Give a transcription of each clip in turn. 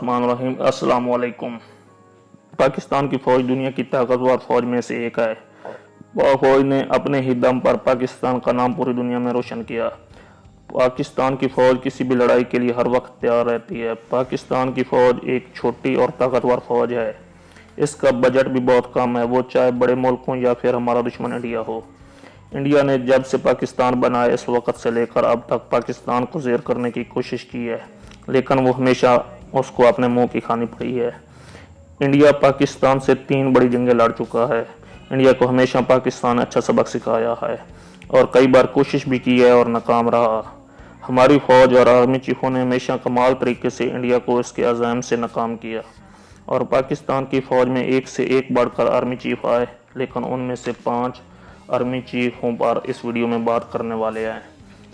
बिस्मिल्लाहिर्रहमानिर्रहीम। अस्सलाम वालेकुम। पाकिस्तान की फ़ौज दुनिया की ताकतवर फ़ौज में से एक है। फ़ौज ने अपने ही दम पर पाकिस्तान का नाम पूरी दुनिया में रोशन किया। पाकिस्तान की फ़ौज किसी भी लड़ाई के लिए हर वक्त तैयार रहती है। पाकिस्तान की फ़ौज एक छोटी और ताकतवर फ़ौज है। इसका बजट भी बहुत कम है, वो चाहे बड़े मुल्क हों या फिर हमारा दुश्मन इंडिया हो। इंडिया ने जब से पाकिस्तान बनाया इस वक्त से लेकर अब तक पाकिस्तान को ज़ेर करने की कोशिश की है, लेकिन वो हमेशा उसको अपने मुंह की खानी पड़ी है। इंडिया पाकिस्तान से 3 बड़ी जंगें लड़ चुका है। इंडिया को हमेशा पाकिस्तान ने अच्छा सबक सिखाया है और कई बार कोशिश भी की है और नाकाम रहा। हमारी फ़ौज और आर्मी चीफों ने हमेशा कमाल तरीके से इंडिया को इसके अज़ाइम से नाकाम किया और पाकिस्तान की फ़ौज में एक से एक बढ़कर आर्मी चीफ आए, लेकिन उनमें से 5 आर्मी चीफों पर इस वीडियो में बात करने वाले हैं।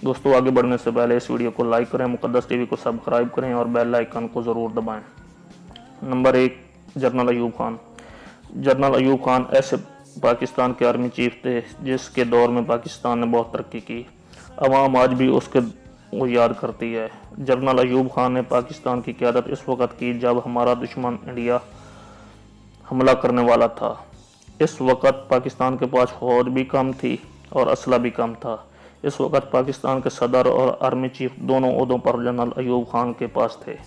दोस्तों, आगे बढ़ने से पहले इस वीडियो को लाइक करें, मुक़द्दस टीवी को सब्सक्राइब करें और बेल आइकन को ज़रूर दबाएं। Number 1, general Ayub Khan. General Ayub Khan ऐसे पाकिस्तान के आर्मी चीफ थे जिसके दौर में पाकिस्तान ने बहुत तरक्की की। अवाम आज भी उसके वो याद करती है। जनरल अयूब खान ने पाकिस्तान की क़यादत इस वक्त की जब हमारा दुश्मन इंडिया हमला करने वाला था। इस वक्त पाकिस्तान के पास फौज भी कम थी और असला भी कम था। इस वक्त पाकिस्तान के सदर और आर्मी चीफ दोनों ओहदों पर जनरल अयूब खान के पास थे।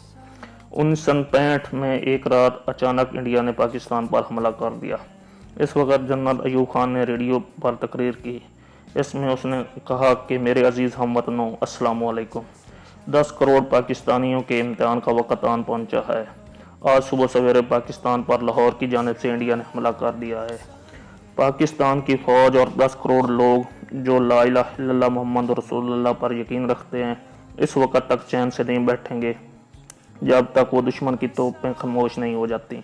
1965 में एक रात अचानक इंडिया ने पाकिस्तान पर हमला कर दिया। इस वक्त जनरल अयूब खान ने रेडियो पर तकरीर की। इसमें उसने कहा कि मेरे अजीज़ हमवतनों, अस्सलाम वालेकुम। 10 करोड़ पाकिस्तानियों के इम्तिहान का वक़्त आन पहुंचा है। आज सुबह सवेरे पाकिस्तान पर लाहौर की जानिब से इंडिया ने हमला कर दिया है। पाकिस्तान की फ़ौज और 10 करोड़ लोग जो ला इलाहा इल्लल्लाह मुहम्मद रसूलुल्लाह पर यकीन रखते हैं, इस वक्त तक चैन से नहीं बैठेंगे जब तक वो दुश्मन की तोपें खामोश नहीं हो जाती।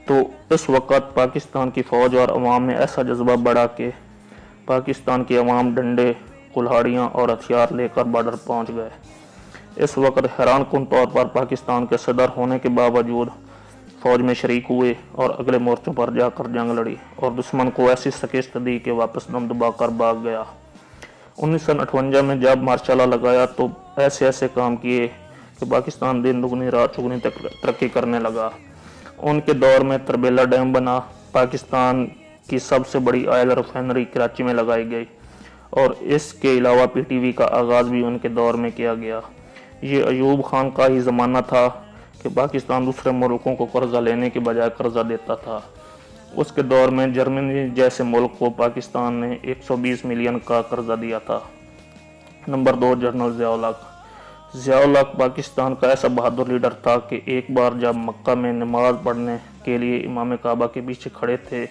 तो इस वक्त पाकिस्तान की फ़ौज और अवाम में ऐसा जज्बा बढ़ा कि पाकिस्तान की अवाम डंडे, कुल्हाड़ियाँ और हथियार लेकर बॉर्डर पहुँच गए। इस वक्त हैरान कुन तौर पर पाकिस्तान के सदर होने के बावजूद फ़ौज में शरीक हुए और अगले मोर्चों पर जाकर जंग लड़ी और दुश्मन को ऐसी शिकस्त दी कि वापस दम दबाकर भाग गया। 1958 में जब मार्शल लॉ लगाया तो ऐसे काम किए कि पाकिस्तान दिन दुगनी रात चौगुनी तक तरक्की करने लगा। उनके दौर में तरबेला डैम बना, पाकिस्तान की सबसे बड़ी ऑयल रिफाइनरी कराची में लगाई गई और इसके अलावा PTV का आगाज़ भी उनके दौर में किया गया। ये अयूब खान का ही ज़माना था कि पाकिस्तान दूसरे मुल्कों को कर्जा लेने के बजाय कर्जा देता था। उसके दौर में जर्मनी जैसे मुल्क को पाकिस्तान ने 120 मिलियन का कर्जा दिया था। नंबर 2, जनरल ज़िया-उल हक। ज़िया-उल हक पाकिस्तान का ऐसा बहादुर लीडर था कि एक बार जब मक्का में नमाज पढ़ने के लिए इमाम काबा के पीछे खड़े थे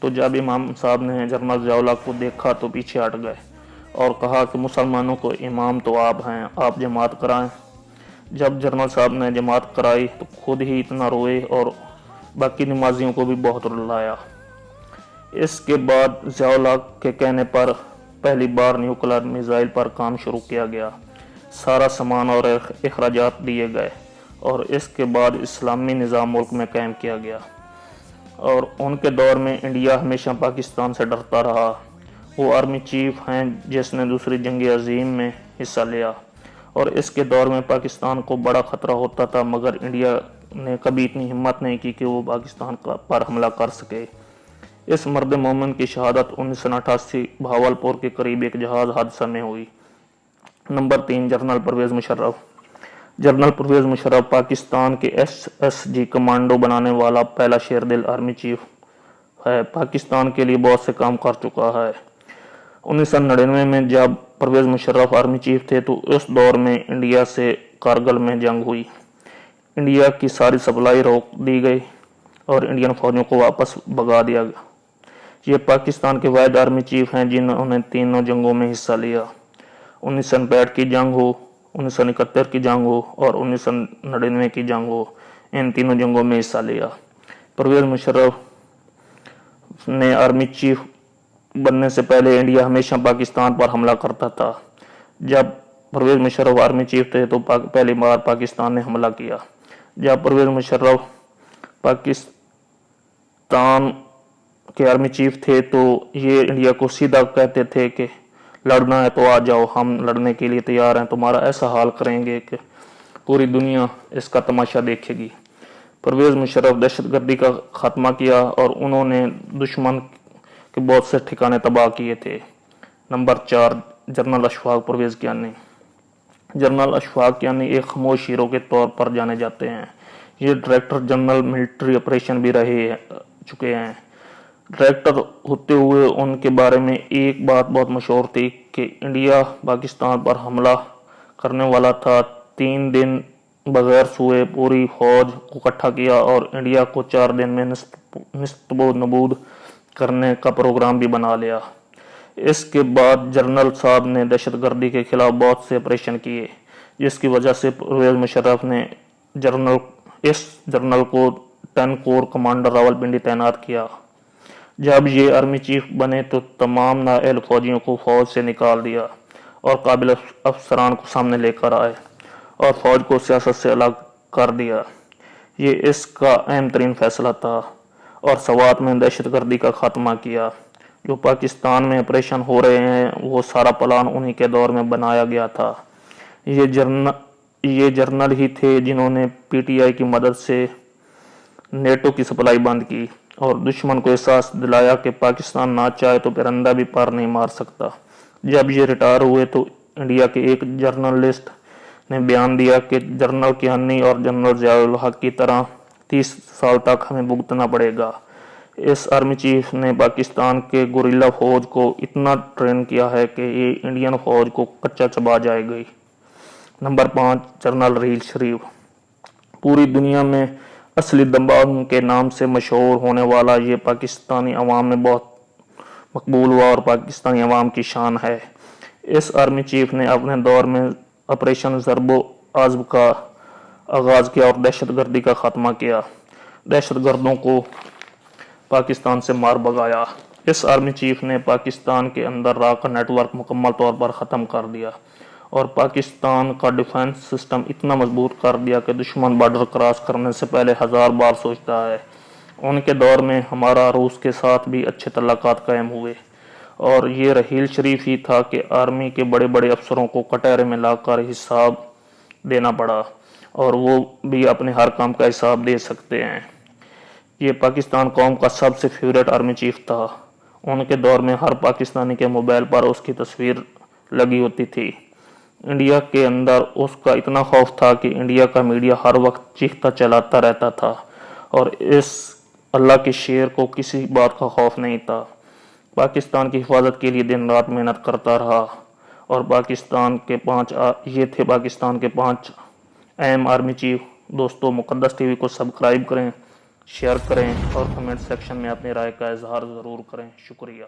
तो जब इमाम साहब ने जनरल ज़िया-उल हक को देखा तो पीछे हट गए और कहा कि मुसलमानों को इमाम तो आप हैं, आप जमात कराएं। जब जनरल साहब ने जमात कराई तो खुद ही इतना रोए और बाकी नमाजियों को भी बहुत रुलाया। इसके बाद ज़िया-उल हक के कहने पर पहली बार न्यूक्लियर मिसाइल पर काम शुरू किया गया। सारा सामान और अखराजात दिए गए और इसके बाद इस्लामी निज़ाम मुल्क में कायम किया गया और उनके दौर में इंडिया हमेशा पाकिस्तान से डरता रहा। वो आर्मी चीफ हैं जिसने दूसरी जंग अजीम में हिस्सा लिया और इसके दौर में पाकिस्तान को बड़ा ख़तरा होता था, मगर इंडिया ने कभी इतनी हिम्मत नहीं की कि वो पाकिस्तान पर हमला कर सके। इस मर्द मोमिन की शहादत 1988 भावलपुर के करीब एक जहाज़ हादसा में हुई। Number 3, general Pervez Musharraf. General Pervez Musharraf Pakistan के SSG कमांडो बनाने वाला पहला शेर दिल आर्मी चीफ है। पाकिस्तान के लिए बहुत से काम कर चुका है। 1999 में जब परवेज़ मुशर्रफ आर्मी चीफ थे तो उस दौर में इंडिया से कारगिल में जंग हुई। इंडिया की सारी सप्लाई रोक दी गई और इंडियन फौजों को वापस भगा दिया गया। ये पाकिस्तान के वाहिद आर्मी चीफ हैं जिन्होंने तीनों जंगों में हिस्सा लिया। 1965 की जंग हो, 1971 की जंग हो और 1999 की जंग हो, इन तीनों जंगों में हिस्सा लिया। परवेज़ मुशर्रफ ने आर्मी चीफ बनने से पहले इंडिया हमेशा पाकिस्तान पर हमला करता था। जब परवेज़ मुशर्रफ आर्मी चीफ थे तो पहली बार पाकिस्तान ने हमला किया। जब परवेज़ मुशर्रफ पाकिस्तान के आर्मी चीफ थे तो ये इंडिया को सीधा कहते थे कि लड़ना है तो आ जाओ, हम लड़ने के लिए तैयार हैं, तुम्हारा ऐसा हाल करेंगे कि पूरी दुनिया इसका तमाशा देखेगी। परवेज़ मुशर्रफ दहशत गर्दी का खात्मा किया और उन्होंने दुश्मन के बहुत से ठिकाने तबाह किए थे। Number 4, general Ashfaq Pervez Kayani. General Ashfaq Kayani एक खामोश हीरो के तौर पर जाने जाते हैं। ये डायरेक्टर जनरल मिलिट्री ऑपरेशन भी चुके हैं। डायरेक्टर होते हुए उनके बारे में एक बात बहुत मशहूर थी कि इंडिया पाकिस्तान पर हमला करने वाला था। 3 दिन बगैर सोए पूरी फौज को इकट्ठा किया और इंडिया को 4 दिन में निस्तबो नबूद करने का प्रोग्राम भी बना लिया। इसके बाद जनरल साहब ने दहशत गर्दी के खिलाफ बहुत से ऑपरेशन किए, जिसकी वजह से परवेज़ मुशर्रफ ने इस जनरल को 10 कोर कमांडर रावलपिंडी तैनात किया। जब ये आर्मी चीफ बने तो तमाम नाअहल फौजियों को फौज से निकाल दिया और काबिल अफसरान को सामने लेकर आए और फौज को सियासत से अलग कर दिया। ये इसका अहम तरीन फैसला था और सवात में दहशत गर्दी का खात्मा किया। जो पाकिस्तान में ऑपरेशन हो रहे हैं वो सारा प्लान उन्हीं के दौर में बनाया गया था। ये जर्नल ही थे जिन्होंने पीटीआई की मदद से नेटो की सप्लाई बंद की और दुश्मन को एहसास दिलाया कि पाकिस्तान ना चाहे तो परिंदा भी पार नहीं मार सकता। जब ये रिटायर हुए तो इंडिया के एक जर्नलिस्ट ने बयान दिया कि जनरल कियानी और जनरल ज़िया-उल हक की तरह 30 साल तक हमें भुगतना पड़ेगा। इस आर्मी चीफ ने पाकिस्तान के गुरिल्ला फौज को इतना ट्रेन किया है कि ये इंडियन फौज को कच्चा चबा जाएगी। नंबर 5, जनरल रहील शरीफ। पूरी दुनिया में असली दबंग के नाम से मशहूर होने वाला ये पाकिस्तानी अवाम में बहुत मकबूल हुआ और पाकिस्तानी अवाम की शान है। इस आर्मी चीफ ने अपने दौर में ऑपरेशन ज़रबो आज़ब का आगाज़ किया और दहशत गर्दी का खात्मा किया। दहशत गर्दों को पाकिस्तान से मार भगाया। इस आर्मी चीफ ने पाकिस्तान के अंदर रॉ का नेटवर्क मुकम्मल तौर पर ख़त्म कर दिया और पाकिस्तान का डिफेंस सिस्टम इतना मजबूत कर दिया कि दुश्मन बॉर्डर क्रॉस करने से पहले 1000 बार सोचता है। उनके दौर में हमारा रूस के साथ भी अच्छे तल्लुकात कायम हुए और ये रहील शरीफ ही था कि आर्मी के बड़े बड़े अफसरों को कटहरे में लाकर हिसाब देना पड़ा और वो भी अपने हर काम का हिसाब दे सकते हैं। ये पाकिस्तान कौम का सबसे फेवरेट आर्मी चीफ था। उनके दौर में हर पाकिस्तानी के मोबाइल पर उसकी तस्वीर लगी होती थी। इंडिया के अंदर उसका इतना खौफ था कि इंडिया का मीडिया हर वक्त चीखता चलाता रहता था और इस अल्लाह के शेर को किसी बात का खौफ नहीं था। पाकिस्तान की हिफाजत के लिए दिन रात मेहनत करता रहा और ये थे पाकिस्तान के 5 अहम आर्मी चीफ। दोस्तों, मुक़द्दस टीवी को सब्सक्राइब करें, शेयर करें और कमेंट सेक्शन में अपनी राय का इजहार ज़रूर करें। शुक्रिया।